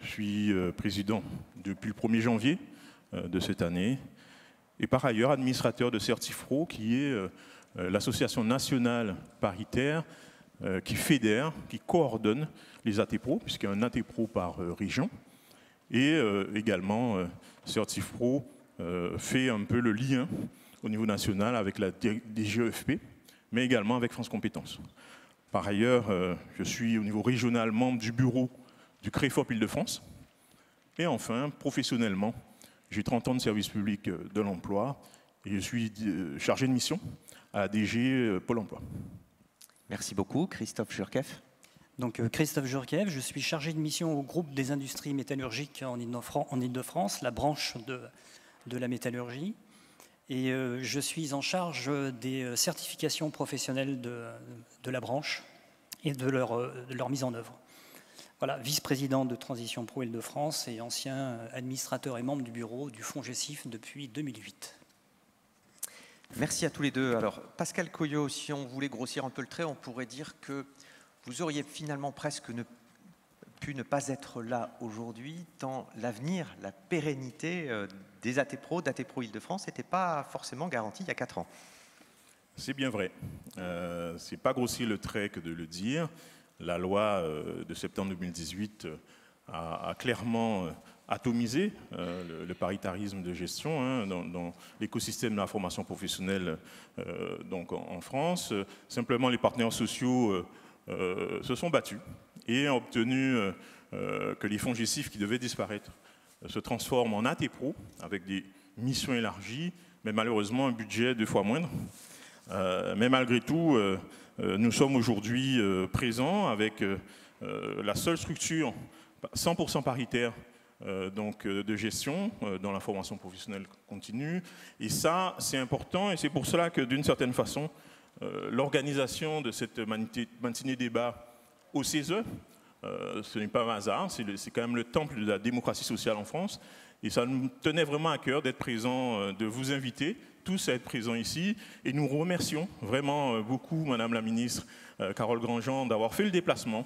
Je suis président depuis le 1er janvier de cette année et par ailleurs administrateur de Certifro, qui est l'association nationale paritaire qui fédère, qui coordonne les ATPro, puisqu'il y a un ATPro par région. Et également, Certifro fait un peu le lien au niveau national avec la DGEFP, mais également avec France Compétences. Par ailleurs, je suis au niveau régional membre du bureau du CREFOP Île-de-France. Et enfin, professionnellement, j'ai 30 ans de service public de l'emploi et je suis chargé de mission à la DG Pôle emploi. Merci beaucoup. Christophe Jurkeff. Donc, Christophe Jurkeff, je suis chargé de mission au groupe des industries métallurgiques en Île-de-France, la branche de la métallurgie. Et je suis en charge des certifications professionnelles de la branche et de leur mise en œuvre. Voilà, vice-président de Transition Pro Île-de-France et ancien administrateur et membre du bureau du Fonds GESIF depuis 2008. Merci à tous les deux. Alors, Pascal Coyot, si on voulait grossir un peu le trait, on pourrait dire que vous auriez finalement presque pu ne pas être là aujourd'hui, tant l'avenir, la pérennité des ATPro, d'ATPro Île-de-France n'était pas forcément garantie il y a 4 ans. C'est bien vrai. C'est pas grossir le trait que de le dire. La loi de septembre 2018 a clairement atomisé le paritarisme de gestion dans l'écosystème de la formation professionnelle donc en France. Simplement, les partenaires sociaux se sont battus et ont obtenu que les fonds GESIF qui devaient disparaître se transforment en ATPro avec des missions élargies, mais malheureusement un budget 2 fois moindre. Mais malgré tout, nous sommes aujourd'hui présents avec la seule structure 100% paritaire donc, de gestion dans la formation professionnelle continue. Et ça, c'est important et c'est pour cela que d'une certaine façon, l'organisation de cette matinée débat au CESE, ce n'est pas un hasard, c'est quand même le temple de la démocratie sociale en France. Et ça nous tenait vraiment à cœur d'être présents, de vous inviter tous à être présents ici. Et nous remercions vraiment beaucoup Madame la ministre Carole Grandjean d'avoir fait le déplacement.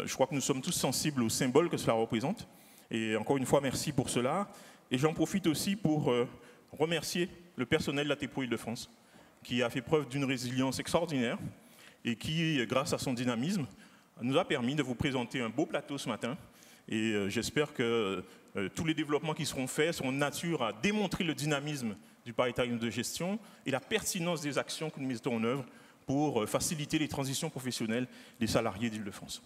Je crois que nous sommes tous sensibles au symbole que cela représente. Et encore une fois, merci pour cela. Et j'en profite aussi pour remercier le personnel de l'ATPro Île-de-France qui a fait preuve d'une résilience extraordinaire et qui, grâce à son dynamisme, nous a permis de vous présenter un beau plateau ce matin. Et j'espère que tous les développements qui seront faits seront de nature à démontrer le dynamisme du paritarisme de gestion et la pertinence des actions que nous mettons en œuvre pour faciliter les transitions professionnelles des salariés d'Île-de-France.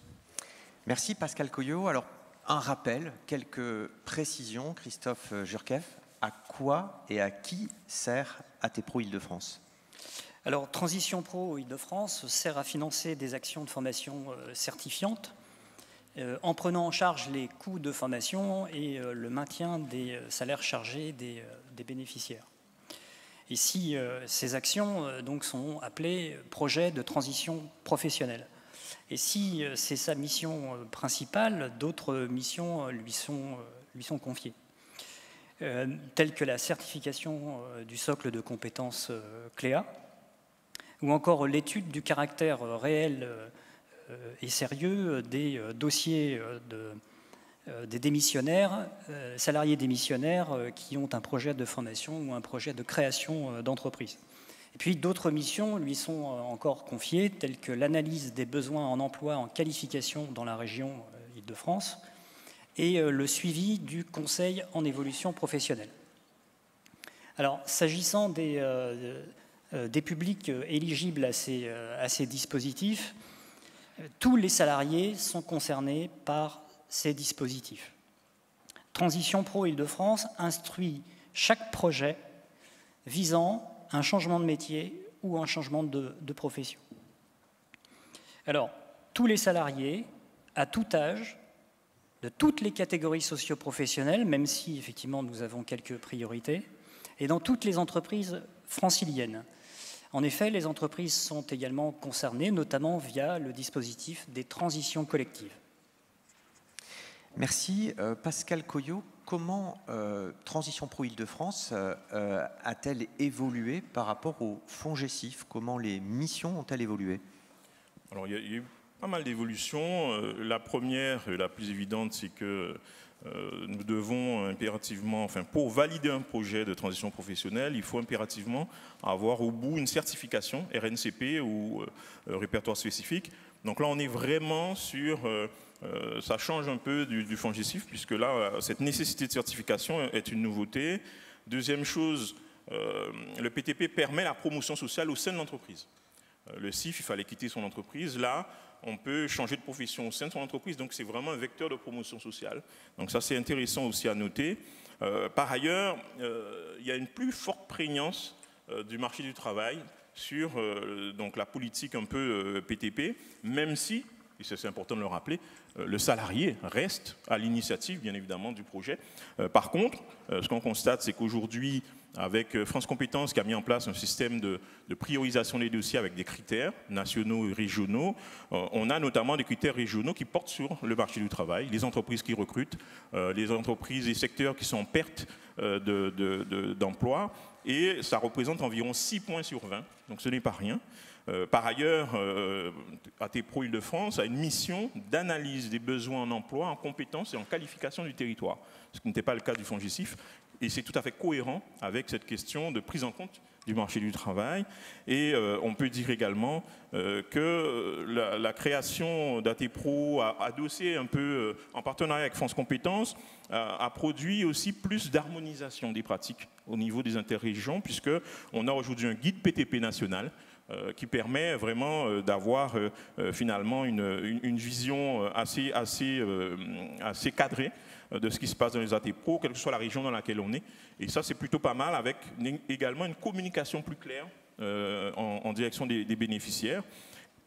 Merci Pascal Coyot. Alors, un rappel, quelques précisions, Christophe Jurkeff. À quoi et à qui sert ATPro Île-de-France ? Alors, Transition Pro Île-de-France sert à financer des actions de formation certifiantes en prenant en charge les coûts de formation et le maintien des salaires chargés des bénéficiaires. Ici, ces actions donc, sont appelées projets de transition professionnelle. Et si c'est sa mission principale, d'autres missions lui sont confiées, telles que la certification du socle de compétences CLEA, ou encore l'étude du caractère réel et sérieux des dossiers des démissionnaires, salariés démissionnaires qui ont un projet de formation ou un projet de création d'entreprise. Et puis d'autres missions lui sont encore confiées, telles que l'analyse des besoins en emploi, en qualification dans la région Île-de-France et le suivi du conseil en évolution professionnelle. Alors, s'agissant des publics éligibles à ces dispositifs, tous les salariés sont concernés par ces dispositifs. Transition Pro Île-de-France instruit chaque projet visant un changement de métier ou un changement de profession. Alors, tous les salariés, à tout âge, de toutes les catégories socio-professionnelles, même si effectivement nous avons quelques priorités, et dans toutes les entreprises franciliennes. En effet, les entreprises sont également concernées, notamment via le dispositif des transitions collectives. Merci. Pascal Coyot, comment Transition Pro Île-de-France a-t-elle évolué par rapport au fonds GESIF? Comment les missions ont-elles évolué? Alors, il y a eu pas mal d'évolutions. La première, la plus évidente, c'est que nous devons impérativement, enfin pour valider un projet de transition professionnelle, il faut impérativement avoir au bout une certification RNCP ou répertoire spécifique. Donc là, on est vraiment sur, ça change un peu du FONGICIF, puisque là, cette nécessité de certification est une nouveauté. Deuxième chose, le PTP permet la promotion sociale au sein de l'entreprise. Le CIF, il fallait quitter son entreprise. Là, on peut changer de profession au sein de son entreprise, donc c'est vraiment un vecteur de promotion sociale. Donc ça, c'est intéressant aussi à noter. Par ailleurs, il y a une plus forte prégnance du marché du travail sur donc la politique un peu PTP, même si, et c'est important de le rappeler, le salarié reste à l'initiative, bien évidemment, du projet. Par contre, ce qu'on constate, c'est qu'aujourd'hui, avec France Compétences qui a mis en place un système de priorisation des dossiers avec des critères nationaux et régionaux, on a notamment des critères régionaux qui portent sur le marché du travail, les entreprises qui recrutent, les entreprises et secteurs qui sont en perte d'emploi, et ça représente environ 6 points sur 20, donc ce n'est pas rien. Par ailleurs, ATPRO Île-de-France a une mission d'analyse des besoins en emploi, en compétences et en qualification du territoire, ce qui n'était pas le cas du FONGICIF, et c'est tout à fait cohérent avec cette question de prise en compte du marché du travail. Et on peut dire également que la création d'ATPRO, adossée un peu en partenariat avec France Compétences, a produit aussi plus d'harmonisation des pratiques au niveau des interrégions, puisqu'on a aujourd'hui un guide PTP national qui permet vraiment d'avoir finalement une vision assez cadrée de ce qui se passe dans les ATPRO, quelle que soit la région dans laquelle on est. Et ça, c'est plutôt pas mal, avec également une communication plus claire en direction des bénéficiaires.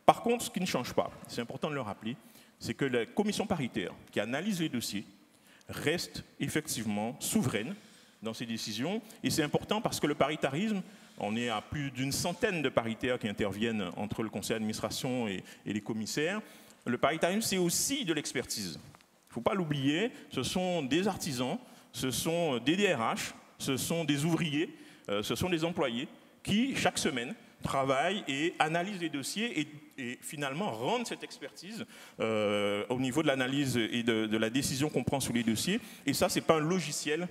Par contre, ce qui ne change pas, c'est important de le rappeler, c'est que la commission paritaire qui analyse les dossiers reste effectivement souveraine dans ses décisions. Et c'est important parce que le paritarisme, on est à plus d'une centaine de paritaires qui interviennent entre le conseil d'administration et les commissaires. Le paritarisme, c'est aussi de l'expertise. Il ne faut pas l'oublier, ce sont des artisans, ce sont des DRH, ce sont des ouvriers, ce sont des employés qui, chaque semaine, travaillent et analysent les dossiers et finalement rendent cette expertise au niveau de l'analyse et de la décision qu'on prend sur les dossiers. Et ça, ce n'est pas un logiciel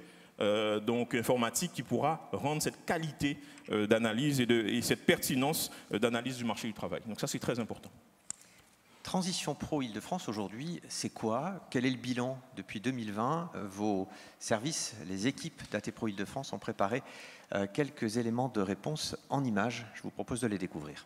donc informatique qui pourra rendre cette qualité d'analyse et cette pertinence d'analyse du marché du travail. Donc ça, c'est très important. Transition Pro Île-de-France, aujourd'hui, c'est quoi? Quel est le bilan depuis 2020? Vos services, les équipes d'ATPRO Île-de-France ont préparé quelques éléments de réponse en images. Je vous propose de les découvrir.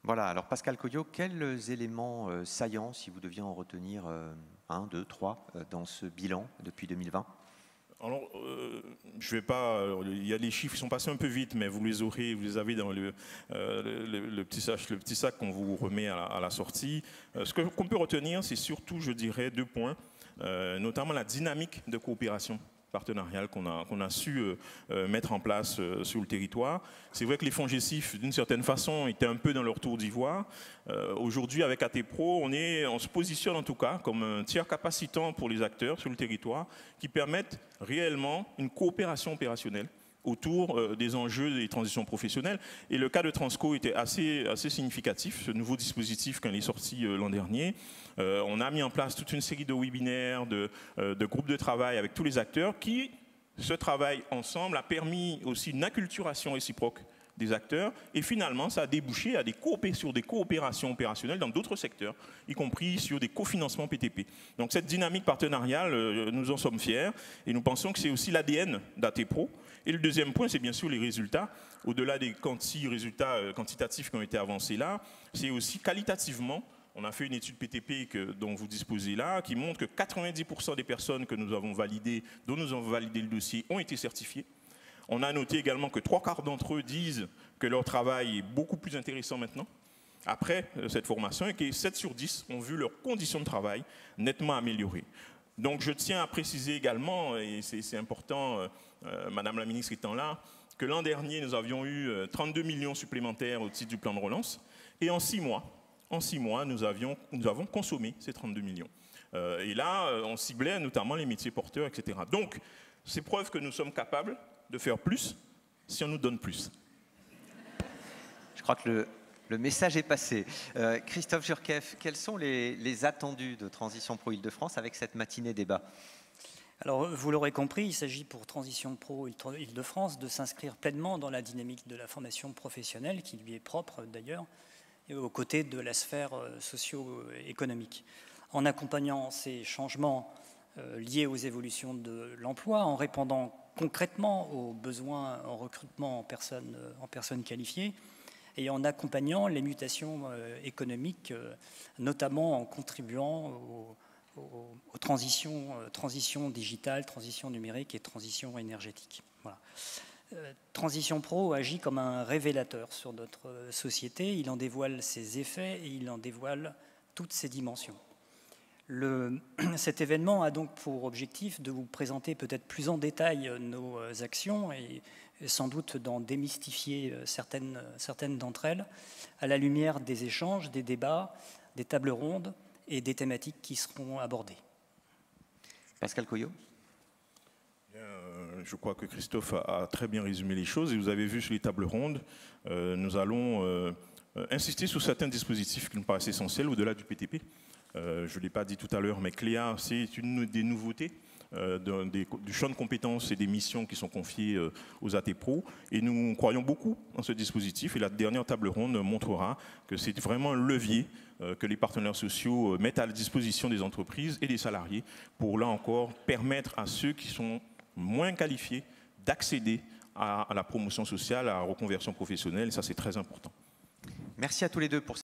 Voilà, alors Pascal Coyot, quels éléments saillants, si vous deviez en retenir 1, 2, 3 dans ce bilan depuis 2020? Alors, je vais pas. Il y a des chiffres qui sont passés un peu vite, mais vous les avez dans le petit sac qu'on vous remet à la sortie. Ce qu'on peut retenir, c'est surtout, je dirais, 2 points, notamment la dynamique de coopération partenariale qu'on a su mettre en place sur le territoire. C'est vrai que les FONGICIF, d'une certaine façon, étaient un peu dans leur tour d'ivoire. Aujourd'hui, avec ATPRO, on se positionne en tout cas comme un tiers capacitant pour les acteurs sur le territoire qui permettent réellement une coopération opérationnelle autour des enjeux des transitions professionnelles. Et le cas de Transco était assez significatif, ce nouveau dispositif quand il est sorti l'an dernier. On a mis en place toute une série de webinaires, de groupes de travail avec tous les acteurs qui, ce travail ensemble, a permis aussi une acculturation réciproque des acteurs, et finalement, ça a débouché à sur des coopérations opérationnelles dans d'autres secteurs, y compris sur des cofinancements PTP. Donc cette dynamique partenariale, nous en sommes fiers, et nous pensons que c'est aussi l'ADN d'ATPRO. Et le deuxième point, c'est bien sûr les résultats. Au-delà des résultats quantitatifs qui ont été avancés là, c'est aussi qualitativement. On a fait une étude PTP dont vous disposez là, qui montre que 90% des personnes que nous avons validées, dont nous avons validé le dossier, ont été certifiées. On a noté également que 3/4 d'entre eux disent que leur travail est beaucoup plus intéressant maintenant, après cette formation, et que 7 sur 10 ont vu leurs conditions de travail nettement améliorées. Donc je tiens à préciser également, et c'est important, Madame la ministre étant là, que l'an dernier, nous avions eu 32 millions supplémentaires au titre du plan de relance, et en 6 mois, nous avons consommé ces 32 millions. Et là, on ciblait notamment les métiers porteurs, etc. Donc, c'est preuve que nous sommes capables de faire plus si on nous donne plus. Je crois que le message est passé. Christophe Jurkeff, quels sont les attendus de Transition Pro Île-de-France avec cette matinée débat? Alors, vous l'aurez compris, il s'agit pour Transition Pro Île-de-France de s'inscrire pleinement dans la dynamique de la formation professionnelle, qui lui est propre d'ailleurs, et aux côtés de la sphère socio-économique, en accompagnant ces changements liés aux évolutions de l'emploi, en répondant concrètement aux besoins en recrutement en personnes qualifiées, et en accompagnant les mutations économiques, notamment en contribuant aux transitions digitales, transitions numériques et transitions énergétiques. Voilà. Transition Pro agit comme un révélateur sur notre société. Il en dévoile ses effets et il en dévoile toutes ses dimensions. Cet événement a donc pour objectif de vous présenter peut-être plus en détail nos actions et sans doute d'en démystifier certaines d'entre elles à la lumière des échanges, des débats, des tables rondes et des thématiques qui seront abordées. Pascal Coyot. Je crois que Christophe a très bien résumé les choses et vous avez vu sur les tables rondes, nous allons insister sur certains dispositifs qui nous paraissent essentiels au-delà du PTP. Je ne l'ai pas dit tout à l'heure, mais Cléa, c'est une des nouveautés du champ de compétences et des missions qui sont confiées aux ATPRO. Et nous croyons beaucoup en ce dispositif. Et la dernière table ronde montrera que c'est vraiment un levier que les partenaires sociaux mettent à la disposition des entreprises et des salariés pour, là encore, permettre à ceux qui sont moins qualifiés d'accéder à la promotion sociale, à la reconversion professionnelle. Et ça, c'est très important. Merci à tous les deux pour